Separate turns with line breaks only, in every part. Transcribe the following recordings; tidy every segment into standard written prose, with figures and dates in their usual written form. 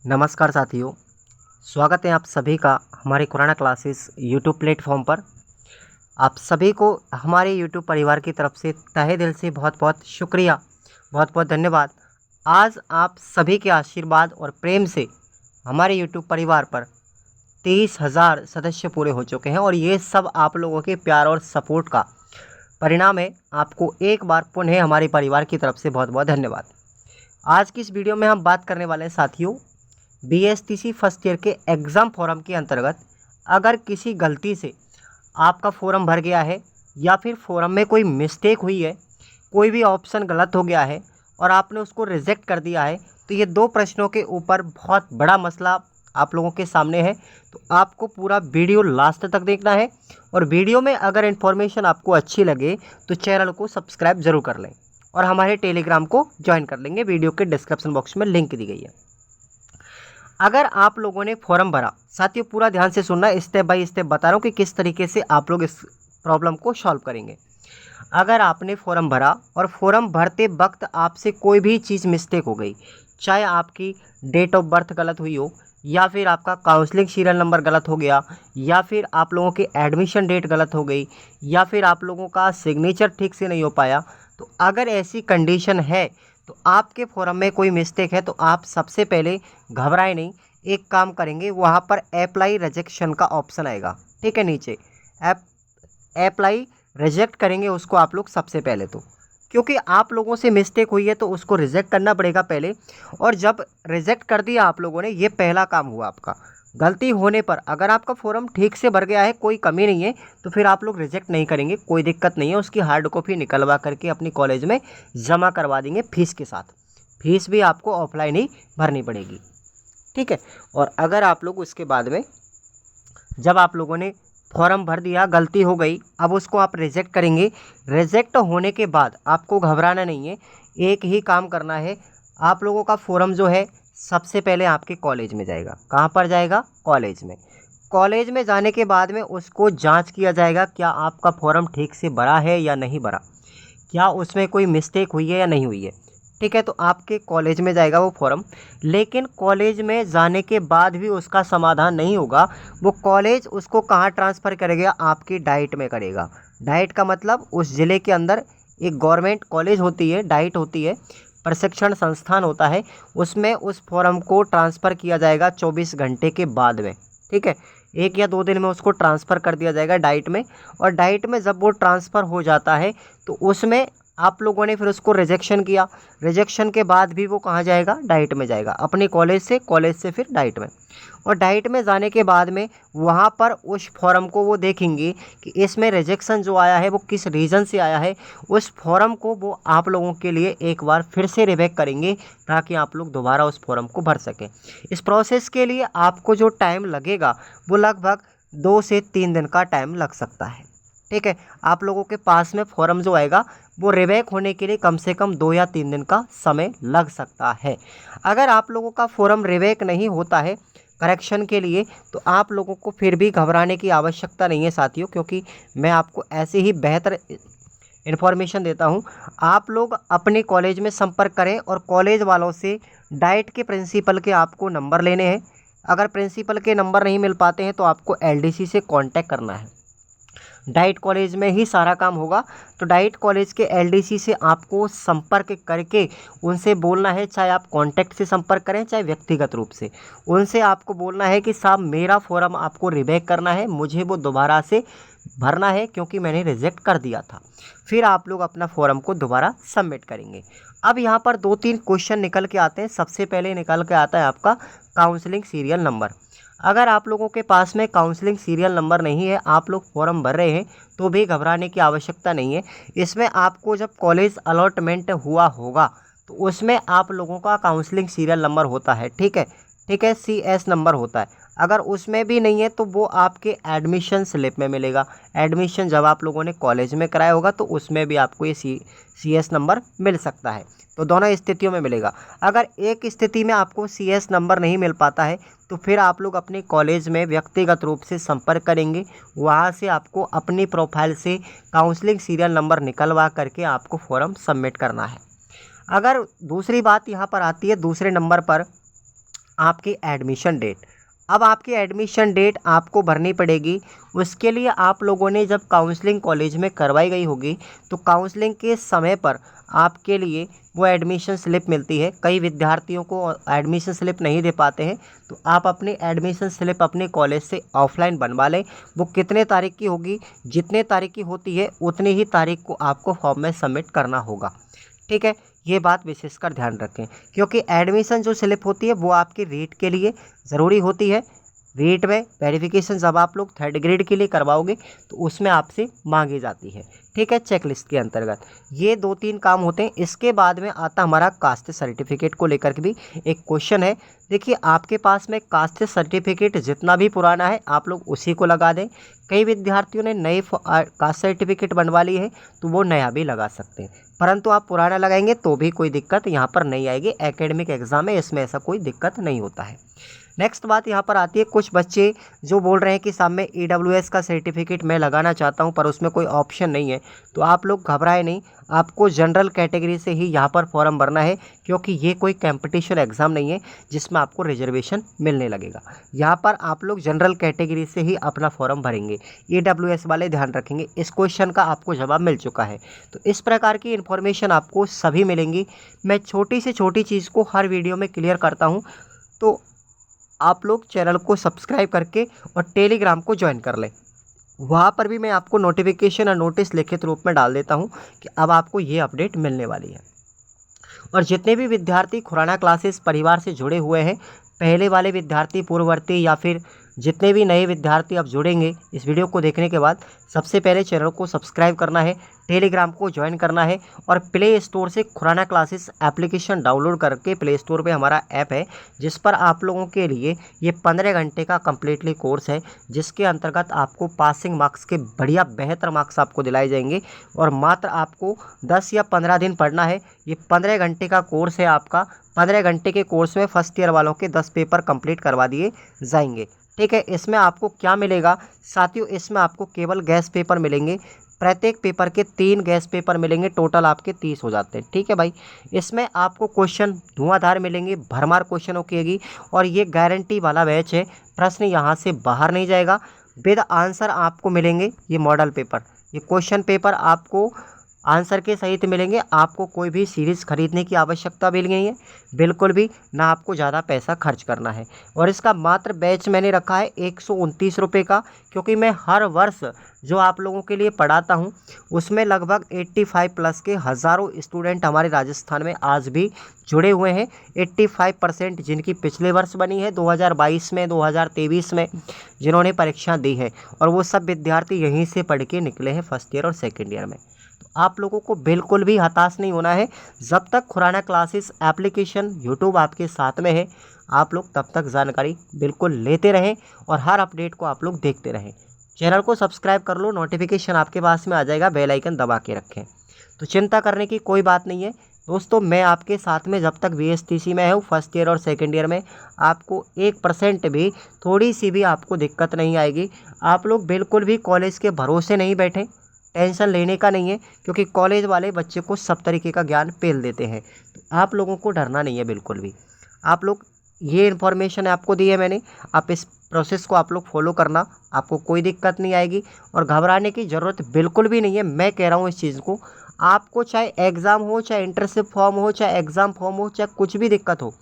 नमस्कार साथियों, स्वागत है आप सभी का हमारे खुराना क्लासेस यूट्यूब प्लेटफॉर्म पर। आप सभी को हमारे यूट्यूब परिवार की तरफ से तहे दिल से बहुत बहुत शुक्रिया, बहुत बहुत धन्यवाद। आज आप सभी के आशीर्वाद और प्रेम से हमारे यूट्यूब परिवार पर 23,000 सदस्य पूरे हो चुके हैं और ये सब आप लोगों के प्यार और सपोर्ट का परिणाम है। आपको एक बार पुनः हमारे परिवार की तरफ से बहुत बहुत धन्यवाद। आज की इस वीडियो में हम बात करने वाले हैं साथियों, बीएसटीसी फर्स्ट ईयर के एग्ज़ाम फॉर्म के अंतर्गत अगर किसी गलती से आपका फॉर्म भर गया है या फिर फॉर्म में कोई मिस्टेक हुई है, कोई भी ऑप्शन गलत हो गया है और आपने उसको रिजेक्ट कर दिया है, तो ये दो प्रश्नों के ऊपर बहुत बड़ा मसला आप लोगों के सामने है। तो आपको पूरा वीडियो लास्ट तक देखना है और वीडियो में अगर इन्फॉर्मेशन आपको अच्छी लगे तो चैनल को सब्सक्राइब ज़रूर कर लें और हमारे टेलीग्राम को ज्वाइन कर लेंगे। वीडियो के डिस्क्रिप्शन बॉक्स में लिंक दी गई है। अगर आप लोगों ने फॉर्म भरा, साथियों पूरा ध्यान से सुनना, स्टेप बाय स्टेप बता रहा हूँ कि किस तरीके से आप लोग इस प्रॉब्लम को सॉल्व करेंगे। अगर आपने फॉर्म भरा और फॉर्म भरते वक्त आपसे कोई भी चीज़ मिस्टेक हो गई, चाहे आपकी डेट ऑफ बर्थ गलत हुई हो या फिर आपका काउंसलिंग सीरियल नंबर गलत हो गया या फिर आप लोगों की एडमिशन डेट गलत हो गई या फिर आप लोगों का सिग्नेचर ठीक से नहीं हो पाया, तो अगर ऐसी कंडीशन है तो आपके फॉर्म में कोई मिस्टेक है तो आप सबसे पहले घबराएं नहीं। एक काम करेंगे, वहाँ पर अप्लाई रिजेक्शन का ऑप्शन आएगा, ठीक है, नीचे अप्लाई रिजेक्ट करेंगे उसको आप लोग सबसे पहले, तो क्योंकि आप लोगों से मिस्टेक हुई है तो उसको रिजेक्ट करना पड़ेगा पहले। और जब रिजेक्ट कर दिया आप लोगों ने, ये पहला काम हुआ आपका। गलती होने पर अगर आपका फॉर्म ठीक से भर गया है, कोई कमी नहीं है, तो फिर आप लोग रिजेक्ट नहीं करेंगे, कोई दिक्कत नहीं है। उसकी हार्ड कॉपी निकलवा करके अपनी कॉलेज में जमा करवा देंगे फीस के साथ। फीस भी आपको ऑफलाइन ही भरनी पड़ेगी, ठीक है। और अगर आप लोग उसके बाद में जब आप लोगों ने फॉर्म भर दिया, गलती हो गई, अब उसको आप रिजेक्ट करेंगे। रिजेक्ट होने के बाद आपको घबराना नहीं है, एक ही काम करना है। आप लोगों का फॉर्म जो है सबसे पहले आपके कॉलेज में जाएगा। कहाँ पर जाएगा? कॉलेज में। कॉलेज में जाने के बाद में उसको जांच किया जाएगा, क्या आपका फॉर्म ठीक से भरा है या नहीं भरा, क्या उसमें कोई मिस्टेक हुई है या नहीं हुई है, ठीक है। तो आपके कॉलेज में जाएगा वो फॉर्म। लेकिन कॉलेज में जाने के बाद भी उसका समाधान नहीं होगा, वो कॉलेज उसको कहाँ ट्रांसफ़र करेगा? आपकी डाइट में करेगा। डाइट का मतलब उस ज़िले के अंदर एक गवर्नमेंट कॉलेज होती है, डाइट होती है, प्रशिक्षण संस्थान होता है, उसमें उस फॉर्म को ट्रांसफ़र किया जाएगा 24 घंटे के बाद में, ठीक है। 1 या 2 दिन में उसको ट्रांसफ़र कर दिया जाएगा डाइट में। और डाइट में जब वो ट्रांसफ़र हो जाता है तो उसमें आप लोगों ने फिर उसको रिजेक्शन किया। रिजेक्शन के बाद भी वो कहाँ जाएगा? डाइट में जाएगा, अपने कॉलेज से फिर डाइट में। और डाइट में जाने के बाद में वहाँ पर उस फॉर्म को वो देखेंगे कि इसमें रिजेक्शन जो आया है वो किस रीज़न से आया है। उस फॉर्म को वो आप लोगों के लिए एक बार फिर से रिवेक करेंगे ताकि आप लोग दोबारा उस फॉर्म को भर सकें। इस प्रोसेस के लिए आपको जो टाइम लगेगा वो लगभग 2 से 3 दिन का टाइम लग सकता है, ठीक है। आप लोगों के पास में फॉर्म जो आएगा वो रिवेक होने के लिए कम से कम 2 या 3 दिन का समय लग सकता है। अगर आप लोगों का फॉर्म रिवेक नहीं होता है करेक्शन के लिए, तो आप लोगों को फिर भी घबराने की आवश्यकता नहीं है साथियों, क्योंकि मैं आपको ऐसे ही बेहतर इन्फॉर्मेशन देता हूं। आप लोग अपने कॉलेज में संपर्क करें और कॉलेज वालों से डाइट के प्रिंसिपल के आपको नंबर लेने हैं। अगर प्रिंसिपल के नंबर नहीं मिल पाते हैं तो आपको एलडीसी से कांटेक्ट करना है। डाइट कॉलेज में ही सारा काम होगा, तो डाइट कॉलेज के एलडीसी से आपको संपर्क करके उनसे बोलना है, चाहे आप कांटेक्ट से संपर्क करें चाहे व्यक्तिगत रूप से, उनसे आपको बोलना है कि साहब मेरा फॉर्म आपको रिबैक करना है, मुझे वो दोबारा से भरना है क्योंकि मैंने रिजेक्ट कर दिया था। फिर आप लोग अपना फॉर्म को दोबारा सबमिट करेंगे। अब यहाँ पर 2-3 क्वेश्चन निकल के आते हैं। सबसे पहले निकल के आता है आपका काउंसलिंग सीरियल नंबर। अगर आप लोगों के पास में काउंसलिंग सीरियल नंबर नहीं है, आप लोग फॉर्म भर रहे हैं, तो भी घबराने की आवश्यकता नहीं है। इसमें आपको जब कॉलेज अलॉटमेंट हुआ होगा तो उसमें आप लोगों का काउंसलिंग सीरियल नंबर होता है, ठीक है, ठीक है, CS नंबर होता है। अगर उसमें भी नहीं है तो वो आपके एडमिशन स्लिप में मिलेगा। एडमिशन जब आप लोगों ने कॉलेज में कराया होगा तो उसमें भी आपको ये CS नंबर मिल सकता है, तो दोनों स्थितियों में मिलेगा। अगर एक स्थिति में आपको CS नंबर नहीं मिल पाता है तो फिर आप लोग अपने कॉलेज में व्यक्तिगत रूप से संपर्क करेंगे, वहाँ से आपको अपनी प्रोफाइल से काउंसलिंग सीरियल नंबर निकलवा करके आपको फॉर्म सबमिट करना है। अगर दूसरी बात यहाँ पर आती है, दूसरे नंबर पर आपकी एडमिशन डेट। अब आपकी एडमिशन डेट आपको भरनी पड़ेगी। उसके लिए आप लोगों ने जब काउंसलिंग कॉलेज में करवाई गई होगी तो काउंसलिंग के समय पर आपके लिए वो एडमिशन स्लिप मिलती है। कई विद्यार्थियों को एडमिशन स्लिप नहीं दे पाते हैं, तो आप अपनी एडमिशन स्लिप अपने कॉलेज से ऑफलाइन बनवा लें। वो कितने तारीख की होगी, जितने तारीख की होती है उतनी ही तारीख को आपको फॉर्म में सबमिट करना होगा। ठीक है, ये बात विशेषकर ध्यान रखें, क्योंकि एडमिशन जो स्लिप होती है वो आपके रीट के लिए ज़रूरी होती है। रीट में वेरिफिकेशन जब आप लोग थर्ड ग्रेड के लिए करवाओगे तो उसमें आपसे मांगी जाती है। ठीक है, चेकलिस्ट के अंतर्गत ये 2-3 काम होते हैं। इसके बाद में आता हमारा कास्ट सर्टिफिकेट को लेकर के भी एक क्वेश्चन है। देखिए, आपके पास में कास्ट सर्टिफिकेट जितना भी पुराना है आप लोग उसी को लगा दें। कई विद्यार्थियों ने नए कास्ट सर्टिफिकेट बनवा ली है तो वो नया भी लगा सकते हैं, परंतु आप पुराना लगाएंगे तो भी कोई दिक्कत यहाँ पर नहीं आएगी। एकेडमिक एग्जाम में इसमें ऐसा कोई दिक्कत नहीं होता है। नेक्स्ट बात यहाँ पर आती है, कुछ बच्चे जो बोल रहे हैं कि साहब मैं EWS का सर्टिफिकेट मैं लगाना चाहता हूँ पर उसमें कोई ऑप्शन नहीं है। तो आप लोग घबराए नहीं, आपको जनरल कैटेगरी से ही यहाँ पर फॉर्म भरना है, क्योंकि ये कोई कंपटीशन एग्ज़ाम नहीं है जिसमें आपको रिजर्वेशन मिलने लगेगा। यहाँ पर आप लोग जनरल कैटेगरी से ही अपना फॉर्म भरेंगे। EWS वाले ध्यान रखेंगे, इस क्वेश्चन का आपको जवाब मिल चुका है। तो इस प्रकार की इन्फॉर्मेशन आपको सभी मिलेंगी। मैं छोटी से छोटी चीज़ को हर वीडियो में क्लियर करता हूँ, तो आप लोग चैनल को सब्सक्राइब करके और टेलीग्राम को ज्वाइन कर लें। वहाँ पर भी मैं आपको नोटिफिकेशन और नोटिस लिखित रूप में डाल देता हूँ कि अब आपको ये अपडेट मिलने वाली है। और जितने भी विद्यार्थी खुराना क्लासेस परिवार से जुड़े हुए हैं, पहले वाले विद्यार्थी, पूर्ववर्ती या फिर जितने भी नए विद्यार्थी अब जुड़ेंगे इस वीडियो को देखने के बाद, सबसे पहले चैनल को सब्सक्राइब करना है, टेलीग्राम को ज्वाइन करना है और प्ले स्टोर से खुराना क्लासेस एप्लीकेशन डाउनलोड करके, प्ले स्टोर पे हमारा ऐप है जिस पर आप लोगों के लिए ये 15 घंटे का कम्प्लीटली कोर्स है, जिसके अंतर्गत आपको पासिंग मार्क्स के बढ़िया बेहतर मार्क्स आपको दिलाए जाएंगे। और मात्र आपको 10 या 15 दिन पढ़ना है। ये 15 घंटे का कोर्स है आपका। 15 घंटे के कोर्स में फर्स्ट ईयर वालों के 10 पेपर कंप्लीट करवा दिए जाएंगे। ठीक है, इसमें आपको क्या मिलेगा साथियों, इसमें आपको केवल गैस पेपर मिलेंगे। प्रत्येक पेपर के 3 गैस पेपर मिलेंगे, टोटल आपके 30 हो जाते हैं। ठीक है भाई, इसमें आपको क्वेश्चन धुआंधार मिलेंगे, भरमार क्वेश्चनों की। और ये गारंटी वाला बैच है, प्रश्न यहाँ से बाहर नहीं जाएगा, विद आंसर आपको मिलेंगे। ये मॉडल पेपर, ये क्वेश्चन पेपर आपको आंसर के सहित मिलेंगे। आपको कोई भी सीरीज़ खरीदने की आवश्यकता भी नहीं है, बिल्कुल भी ना, आपको ज़्यादा पैसा खर्च करना है। और इसका मात्र बैच मैंने रखा है 129 रुपये का, क्योंकि मैं हर वर्ष जो आप लोगों के लिए पढ़ाता हूं उसमें लगभग 85 प्लस के हज़ारों स्टूडेंट हमारे राजस्थान में आज भी जुड़े हुए हैं। 85% जिनकी पिछले वर्ष बनी है 2022 में, 2023 में, जिन्होंने परीक्षा दी है, और वो सब विद्यार्थी यहीं से पढ़ के निकले हैं फर्स्ट ईयर और सेकेंड ईयर में। आप लोगों को बिल्कुल भी हताश नहीं होना है। जब तक खुराना क्लासेस एप्लीकेशन यूट्यूब आपके साथ में है, आप लोग तब तक जानकारी बिल्कुल लेते रहें और हर अपडेट को आप लोग देखते रहें। चैनल को सब्सक्राइब कर लो, नोटिफिकेशन आपके पास में आ जाएगा, बेल आइकन दबा के रखें। तो चिंता करने की कोई बात नहीं है दोस्तों, मैं आपके साथ में जब तक VSTC में हूँ, फर्स्ट ईयर और सेकेंड ईयर में, आपको 1% भी, थोड़ी सी भी आपको दिक्कत नहीं आएगी। आप लोग बिल्कुल भी कॉलेज के भरोसे नहीं बैठें, टेंशन लेने का नहीं है, क्योंकि कॉलेज वाले बच्चे को सब तरीके का ज्ञान पेल देते हैं। तो आप लोगों को डरना नहीं है बिल्कुल भी। आप लोग, ये इन्फॉर्मेशन आपको दी है मैंने, आप इस प्रोसेस को आप लोग फॉलो करना, आपको कोई दिक्कत नहीं आएगी और घबराने की ज़रूरत बिल्कुल भी नहीं है। मैं कह रहा हूँ इस चीज़ को, आपको चाहे एग्ज़ाम हो, चाहे इंटर्नशिप फॉर्म हो, चाहे एग्ज़ाम फॉर्म हो, चाहे कुछ भी दिक्कत हो,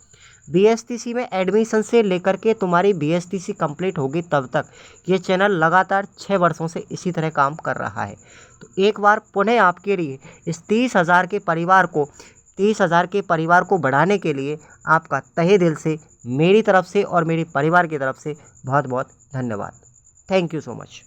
VSTC में एडमिशन से लेकर के तुम्हारी VSTC कंप्लीट होगी तब तक ये चैनल लगातार 6 वर्षों से इसी तरह काम कर रहा है। तो एक बार पुनः आपके लिए इस 30,000 के परिवार को बढ़ाने के लिए आपका तहे दिल से, मेरी तरफ से और मेरे परिवार की तरफ से बहुत बहुत धन्यवाद। Thank you so much.